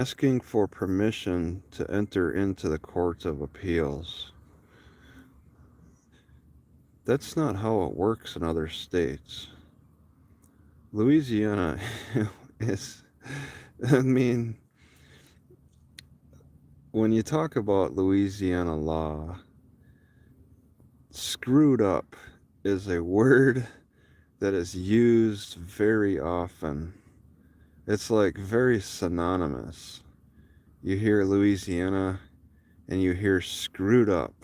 asking for permission to enter into the Court of Appeals. That's not how it works in other states. Louisiana is, I mean, when you talk about Louisiana law, screwed up is a word that is used very often. It's like very synonymous. You hear Louisiana and you hear screwed up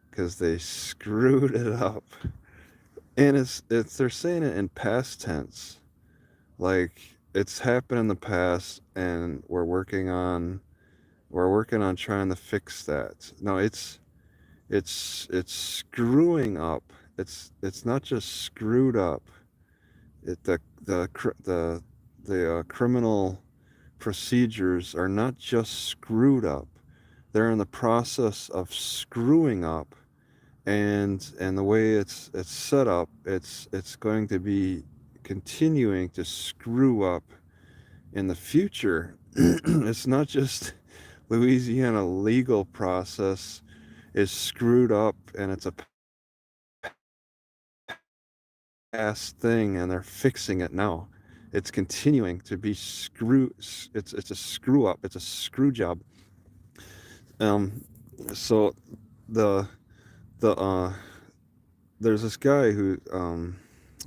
because they screwed it up. And it's they're saying it in past tense. Like it's happened in the past and we're working on trying to fix that. No, it's screwing up. It's not just screwed up. It the criminal procedures are not just screwed up. They're in the process of screwing up, and the way it's set up, it's going to be continuing to screw up in the future. It's not just Louisiana legal process is screwed up and it's a past thing and they're fixing it now. It's continuing to be it's a screw up, it's a screw job. Um so the the there's this guy who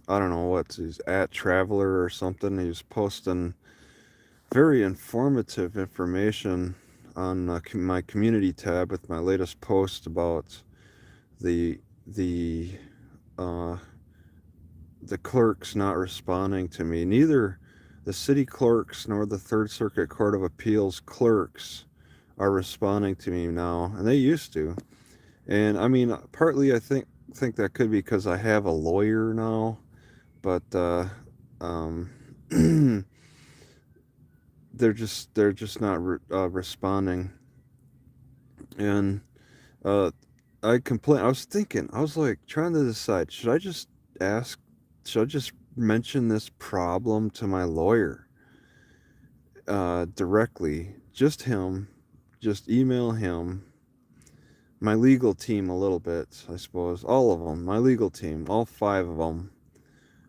I don't know what he's at Traveler or something. He was posting very informative information on my community tab with my latest post about the the uh, the clerks not responding to me. Neither the city clerks nor the Third Circuit Court of Appeals clerks are responding to me now, and they used to. And I mean, partly I think that could be because I have a lawyer now, but um, they're just not responding. And uh, I was thinking. I was like trying to decide. Ask? Should I just mention this problem to my lawyer directly? Just him. Just email him. My legal team a little bit, I suppose. All of them. My legal team. All five of them.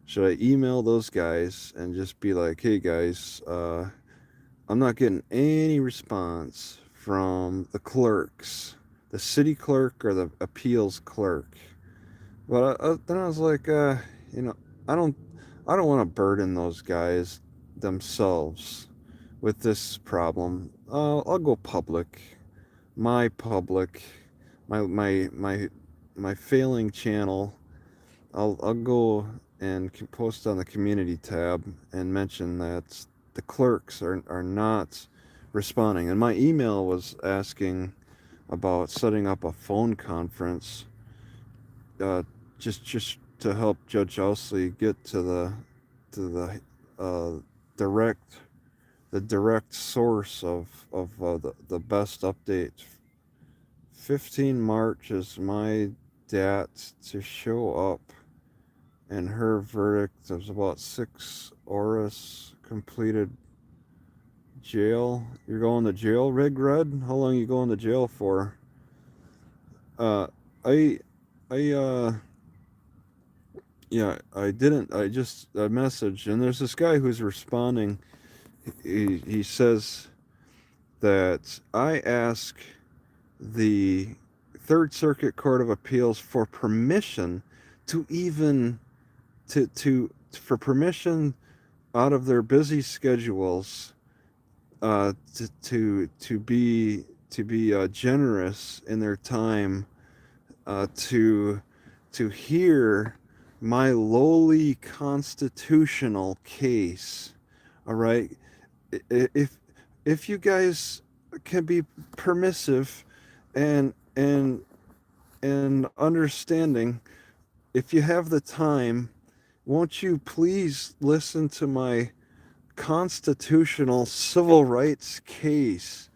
Should I email those guys and just be like, hey guys, I'm not getting any response from the clerks, the city clerk or the appeals clerk. But then I was like, you know, I don't, I don't want to burden those guys themselves with this problem. I'll go public, my public, my my failing channel. I'll go and post on the community tab and mention that the clerks are not responding. And my email was asking about setting up a phone conference, uh, just to help Judge Owsley get to uh, direct the direct source of the best update. 15 March is my date to show up, and her verdict was about 6 hours completed jail. You're going to jail, Rig Red? How long you going to jail for? Uh, I, I, yeah, I didn't. I just a message, and there's this guy who's responding. He says that I ask the Third Circuit Court of Appeals for permission to even to for permission out of their busy schedules to be generous in their time to hear my lowly constitutional case. All right, if if you guys can be permissive and and understanding, if you have the time, won't you please listen to my constitutional civil rights case?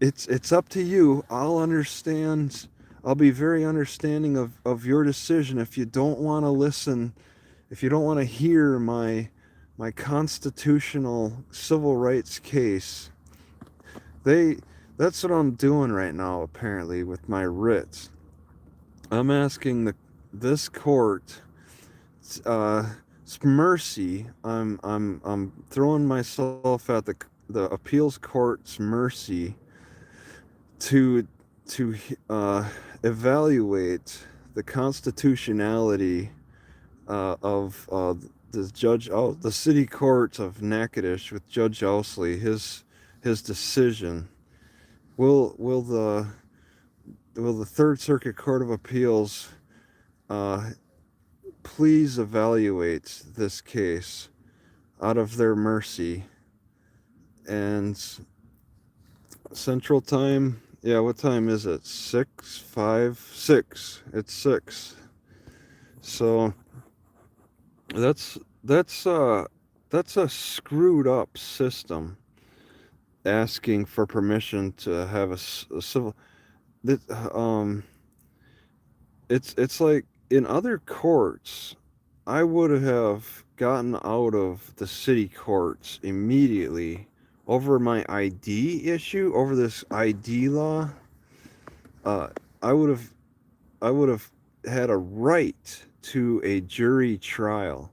It's up to you. I'll understand. I'll be very understanding of your decision if you don't want to listen, if you don't want to hear my constitutional civil rights case. they that's what I'm doing right now apparently with my writ. I'm asking this court uh mercy. I'm throwing myself at the appeals court's mercy to to evaluate the constitutionality of the city court of Natchitoches with Judge Owsley, his decision. Will will the will the Third Circuit Court of Appeals uh, please evaluate this case out of their mercy? And Central Time, yeah, what time is it? 6, 5, 6. It's 6. So that's that's uh that's a screwed up system, asking for permission to have a civil that it's like in other courts I would have gotten out of the city courts immediately over my ID issue, over this ID law. uh I would have I would have had a right to a jury trial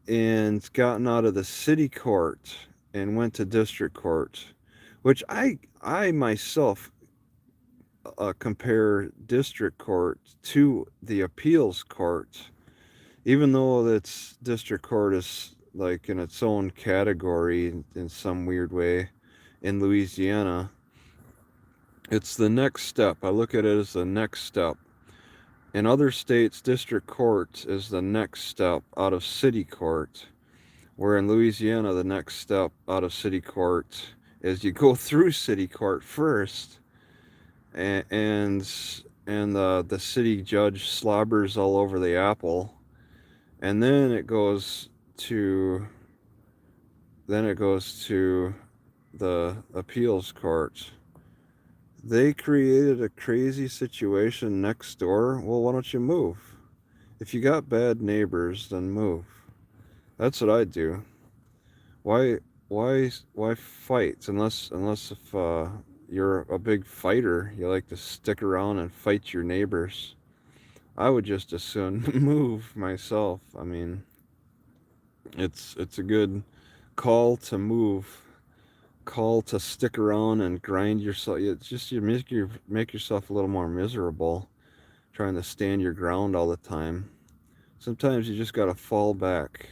and gotten out of the city court and went to district court, which I myself compare district court to the appeals court, even though it's district court is like in its own category in some weird way in Louisiana. It's the next step. I look at it as the next step. In other states, district court is the next step out of city court, where in Louisiana, the next step out of city court is you go through city court first, and the city judge slobbers all over the apple, and to then it goes to the appeals court. They created a crazy situation next door. Well, why don't you move? If you got bad neighbors, then move. That's what I do. Why why fight unless if you're a big fighter, you like to stick around and fight your neighbors. I would just as soon move myself. I mean, it's a good call to move, call to stick around and grind yourself. It's just make yourself a little more miserable trying to stand your ground all the time. Sometimes you just gotta fall back,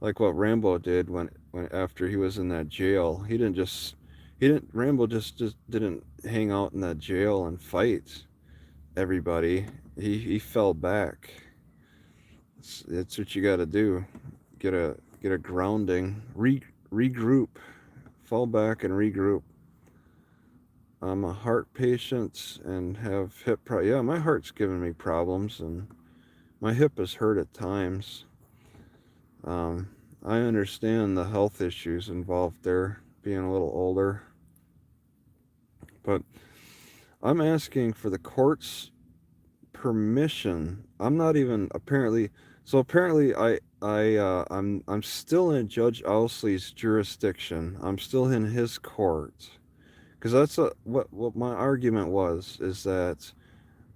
like what Rambo did when after he was in that jail. He didn't Rambo just didn't hang out in that jail and fight everybody. He fell back. It's what you got to do. Get a grounding, regroup, fall back and regroup. I'm a heart patient and have yeah, my heart's giving me problems and my hip is hurt at times. Um, I understand the health issues involved there, being a little older, but I'm asking for the court's permission. I'm not even apparently. So apparently, I'm still in Judge Owsley's jurisdiction. I'm still in his court because what my argument was is that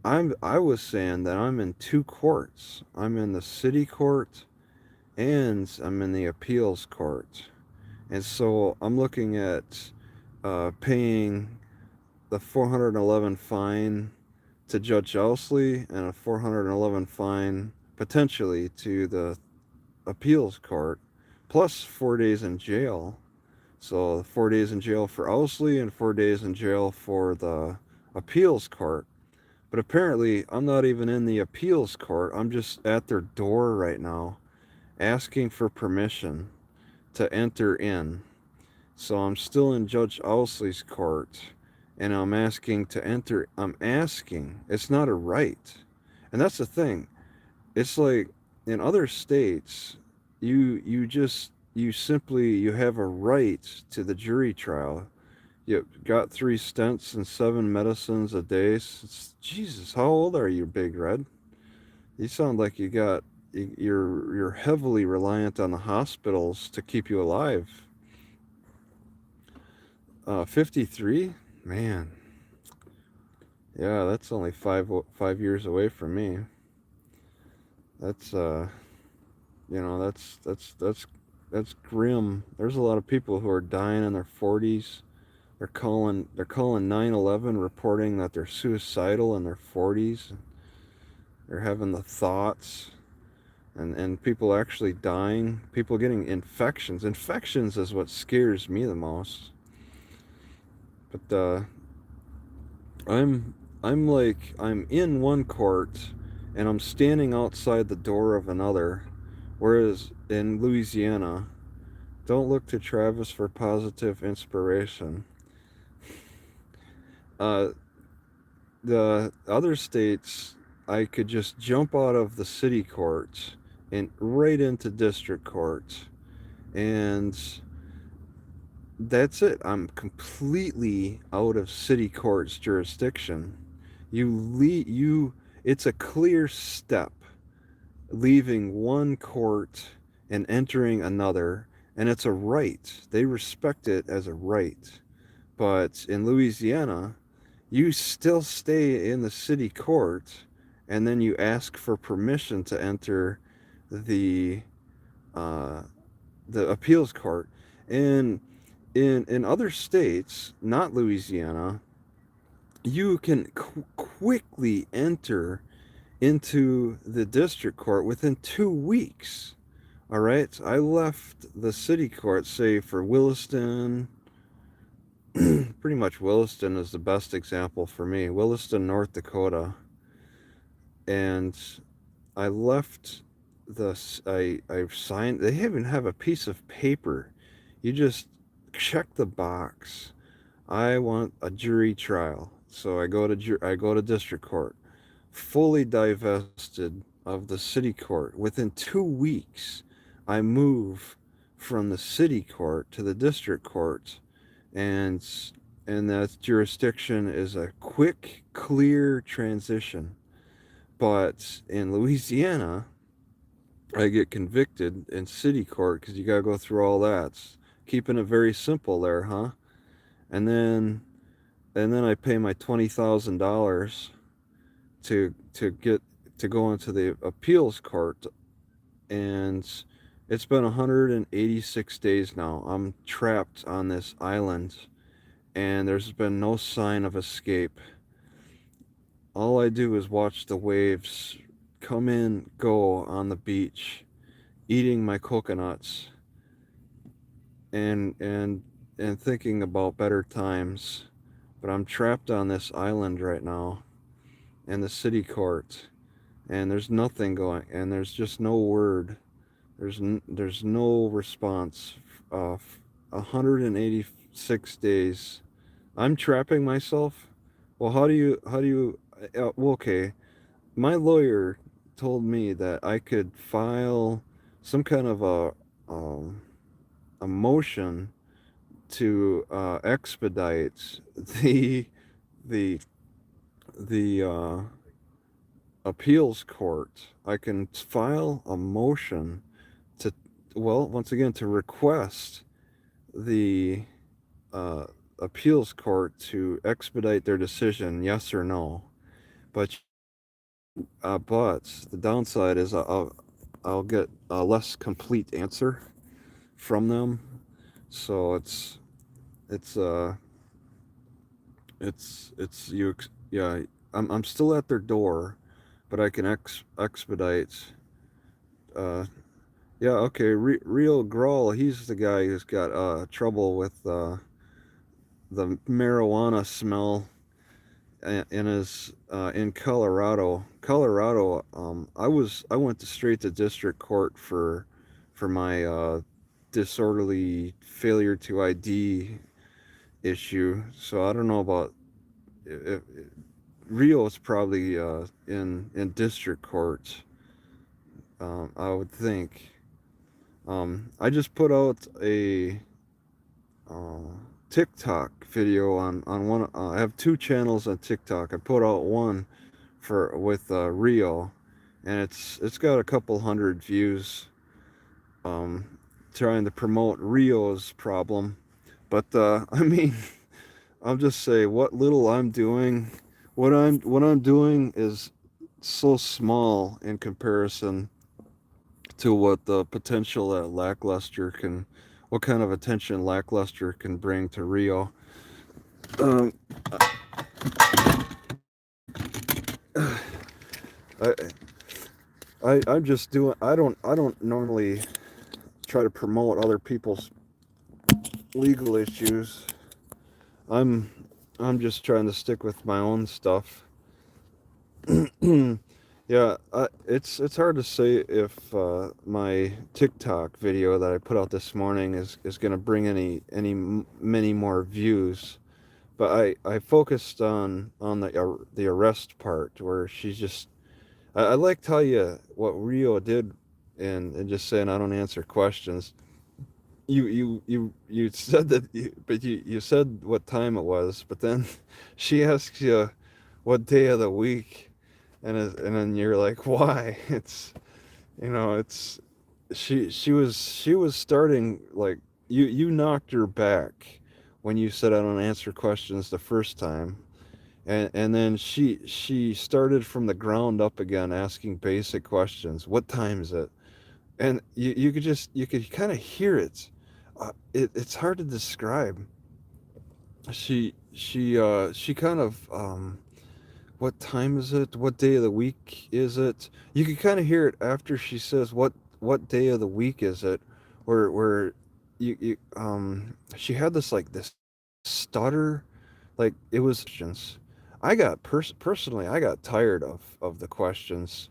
I was saying that I'm in two courts. I'm in the city court and I'm in the appeals court. And so I'm looking at paying the 411 fine to Judge Owsley and a 411 fine potentially to the appeals court, plus 4 days in jail. So 4 days in jail for Owsley and 4 days in jail for the appeals court. But apparently, I'm not even in the appeals court. I'm just at their door right now, asking for permission to enter in. So I'm still in Judge Owsley's court, and I'm asking to enter. I'm asking. It's not a right. And that's the thing. It's like in other states, you have a right to the jury trial. You got 3 stents and 7 medicines a day. Jesus, how old are you, Big Red? You sound like you're heavily reliant on the hospitals to keep you alive. 53? Man, yeah, that's only 5 years away from me. That's that's grim. There's a lot of people who are dying in their 40s. They're calling 9/11, reporting that they're suicidal in their 40s. They're having the thoughts, and people actually dying. People getting infections. Infections is what scares me the most. But I'm I'm in one court, and I'm standing outside the door of another. Whereas in Louisiana, don't look to Travis for positive inspiration. Uh, the other states, I could just jump out of the city courts and right into district courts, and that's it. I'm completely out of city court's jurisdiction. You, it's a clear step leaving one court and entering another, and it's a right. They respect it as a right. But in Louisiana, you still stay in the city court, and then you ask for permission to enter the uh, the appeals court. And in other states, not Louisiana, you can quickly enter into the district court within 2 weeks. All right, I left the city court, say for Williston. Pretty much Williston is the best example for me. Williston, North Dakota, and I left the I signed. They even have a piece of paper. You just check the box. I want a jury trial, so I go to district court, fully divested of the city court. Within 2 weeks, I move from the city court to the district court, and that jurisdiction is a quick, clear transition. But in Louisiana, I get convicted in city court because you gotta go through all that. It's keeping it very simple there, huh? And then I pay my $20,000 to go into the appeals court, and it's been 186 days now. I'm trapped on this island, and there's been no sign of escape. All I do is watch the waves come in, go on the beach, eating my coconuts, and thinking about better times. But I'm trapped on this island right now in the city court, and there's nothing going, and there's just no word. There's no response. 186 days. I'm trapping myself. Well, how do you well, okay. My lawyer told me that I could file some kind of a motion to expedite the the appeals court. I can file a motion to, well, once again, to request the uh, appeals court to expedite their decision, yes or no. But but the downside is I'll get a less complete answer from them. So it's uh it's you yeah, I'm still at their door, but I can expedite. uh yeah, okay. Real Grawl, he's the guy who's got trouble with the marijuana smell in his in Colorado. I went straight to district court for my disorderly failure to ID issue. So I don't know about if, Rio is probably in district court. I would think. I just put out a uh, TikTok video on one. I have two channels on TikTok. I put out one for with Rio, and it's got a couple hundred views. Um, Trying to promote Rio's problem, But I mean, I'll just say what little I'm doing, what I'm doing is so small in comparison to what the potential that lackluster can, what kind of attention lackluster can bring to Rio. Um, I, I'm just doing. I don't normally try to promote other people's legal issues. I'm I'm just trying to stick with my own stuff. Yeah, it's hard to say if my TikTok video that I put out this morning is gonna bring many more views. But I focused on the arrest part where she's just I liked how you what Rio did and just saying I don't answer questions. You said that you said what time it was, but then she asks you what day of the week, and then you're like, why? It's it's she was starting like you knocked her back when you said I don't answer questions the first time, and then she started from the ground up again asking basic questions. What time is it? And you could kind of hear it. It's hard to describe. She kind of what time is it? What day of the week is it? You can kind of hear it after she says what day of the week is it, where she had this stutter, like it was questions. Personally I got tired of the questions,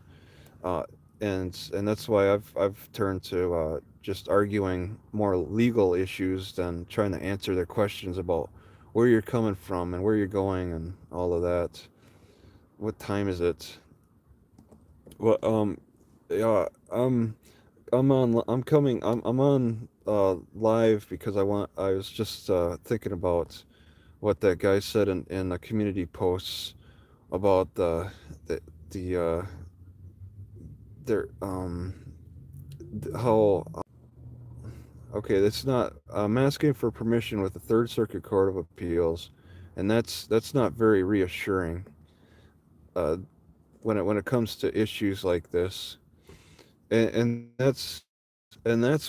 uh, and that's why I've turned to just arguing more legal issues than trying to answer their questions about where you're coming from and where you're going and all of that. What time is it? Well, yeah, I'm on live because I was just thinking about what that guy said in the community posts about the their how okay, that's not. I'm asking for permission with the Third Circuit Court of Appeals, and that's not very reassuring. Uh, when it comes to issues like this, and that's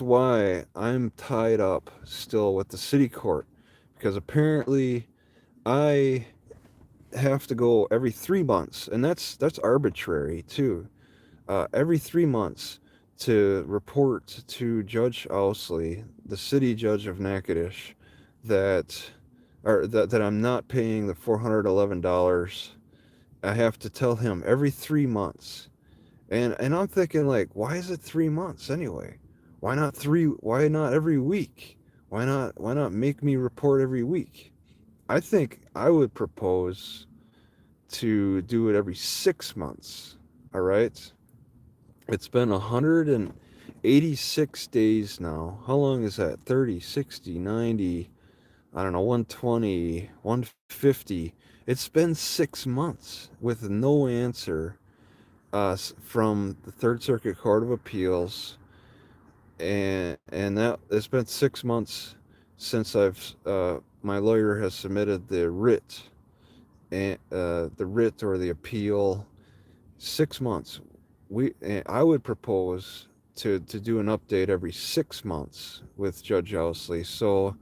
why I'm tied up still with the city court, because apparently I have to go every 3 months, and that's arbitrary too. Every 3 months to report to Judge Owsley, the city judge of Natchitoches, that that I'm not paying the $411. I have to tell him every 3 months. And I'm thinking like, why is it 3 months anyway? Why not every week? Why not make me report every week? I think I would propose to do it every 6 months. All right. It's been 186 days now. How long is that? 30, 60, 90, I don't know, 120, 150. It's been 6 months with no answer from the Third Circuit Court of Appeals. And that it's been 6 months since my lawyer has submitted the writ, and the writ or the appeal. 6 months. I would propose to do an update every 6 months with Judge Owsley. So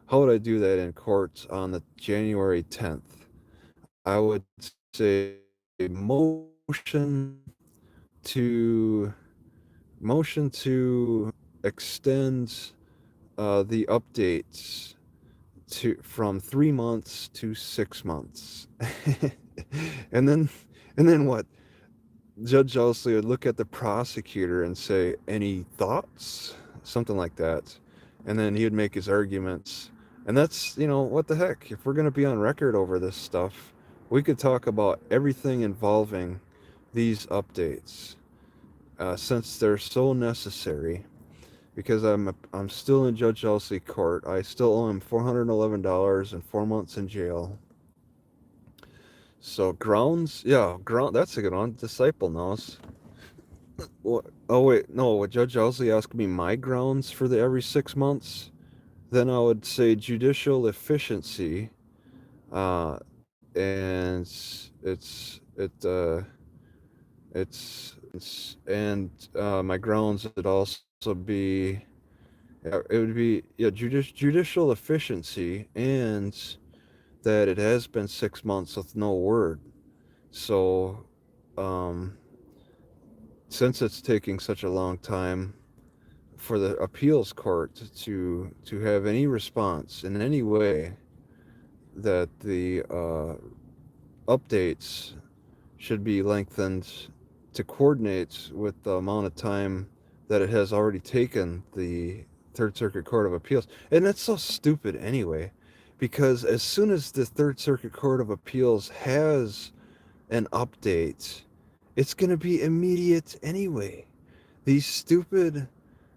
how would I do that in court on the January 10th? I would say to motion to extend the updates to from 3 months to 6 months. and then and then what? Judge Owsley would look at the prosecutor and say, "Any thoughts?" Something like that. And then he would make his arguments. And that's, what the heck? If we're going to be on record over this stuff, we could talk about everything involving these updates, since they're so necessary. Because I'm still in Judge Owsley court. I still owe him $411 and 4 months in jail. So grounds, yeah, that's a good one. Disciple knows. What? Oh wait, no. What Judge Owsley asked me my grounds for the every 6 months? Then I would say judicial efficiency, uh, and my grounds would also be, it would be, yeah, judicial efficiency, and that it has been 6 months with no word. So, um, since it's taking such a long time for the appeals court to have any response in any way, that the updates should be lengthened to coordinate with the amount of time that it has already taken the Third Circuit Court of Appeals. And that's so stupid anyway, because as soon as the Third Circuit Court of Appeals has an update, it's going to be immediate anyway. These stupid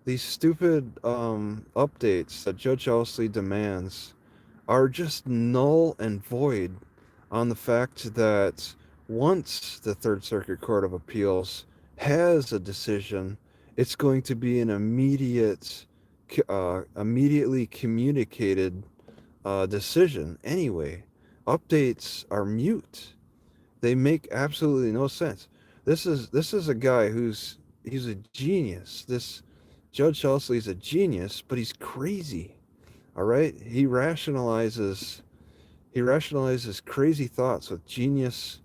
updates that Judge Owsley demands are just null and void on the fact that once the Third Circuit Court of Appeals has a decision, it's going to be an immediately communicated decision anyway. Updates are mute. They make absolutely no sense. This is a guy he's a genius. This Judge Owsley's a genius, but he's crazy. All right, he rationalizes crazy thoughts with genius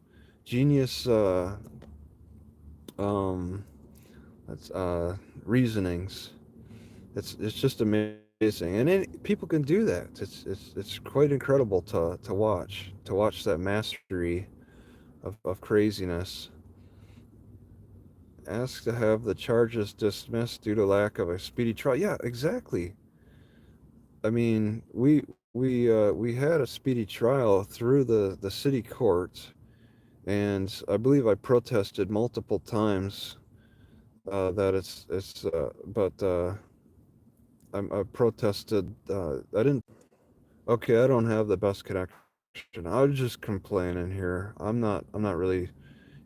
um that's reasonings. It's just amazing, and people can do that. It's quite incredible to watch that mastery of craziness. Ask to have the charges dismissed due to lack of a speedy trial. Yeah, exactly. I mean, we had a speedy trial through the city court, and I believe I protested multiple times that but I protested. I didn't. Okay, I don't have the best connection. I was just complaining here. I'm not really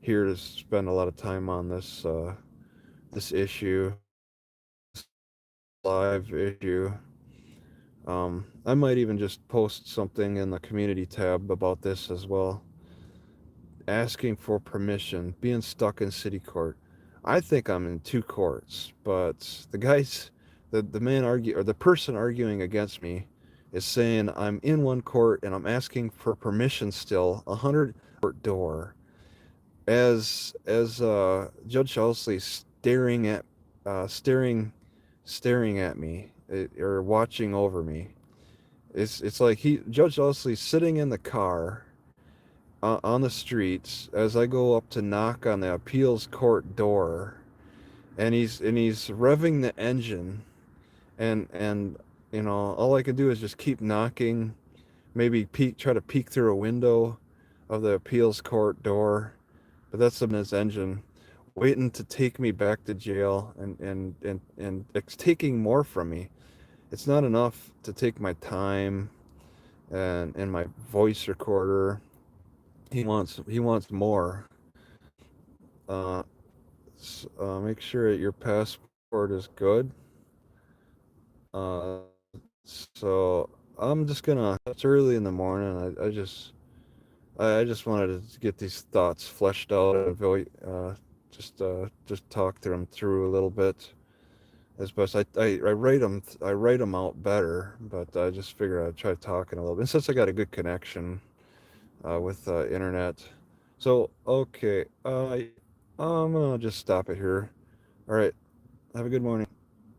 here to spend a lot of time on this issue, live issue. I might even just post something in the community tab about this as well. Asking for permission, being stuck in city court. I think I'm in two courts, but the man or the person arguing against me is saying I'm in one court and I'm asking for permission still, 100 court door, as Judge Owsley staring at me, or watching over me. It's like Judge Owsley's sitting in the car on the streets as I go up to knock on the appeals court door, and he's revving the engine, and all I can do is just keep knocking, maybe try to peek through a window of the appeals court door, but that's his engine waiting to take me back to jail, and it's taking more from me. It's not enough to take my time and my voice recorder. He wants more. Uh, Make sure that your passport is good. Uh, so I'm just gonna. It's early in the morning. I just wanted to get these thoughts fleshed out and just talk them through a little bit. As best I write them out better, but I just figured I'd try talking a little bit. And since I got a good connection with internet, so okay, I'm gonna just stop it here. All right, have a good morning.